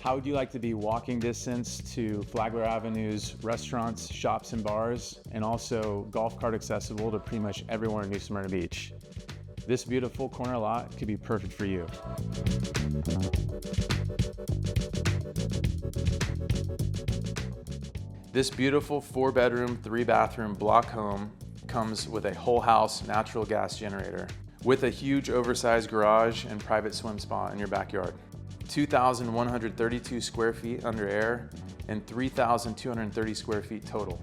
How would you like to be walking distance to Flagler Avenue's restaurants, shops, and bars, and also golf cart accessible to pretty much everywhere in New Smyrna Beach? This beautiful corner lot could be perfect for you. This beautiful 4-bedroom, 3-bathroom block home comes with a whole house natural gas generator with a huge oversized garage and private swim spa in your backyard. 2,132 square feet under air and 3,230 square feet total.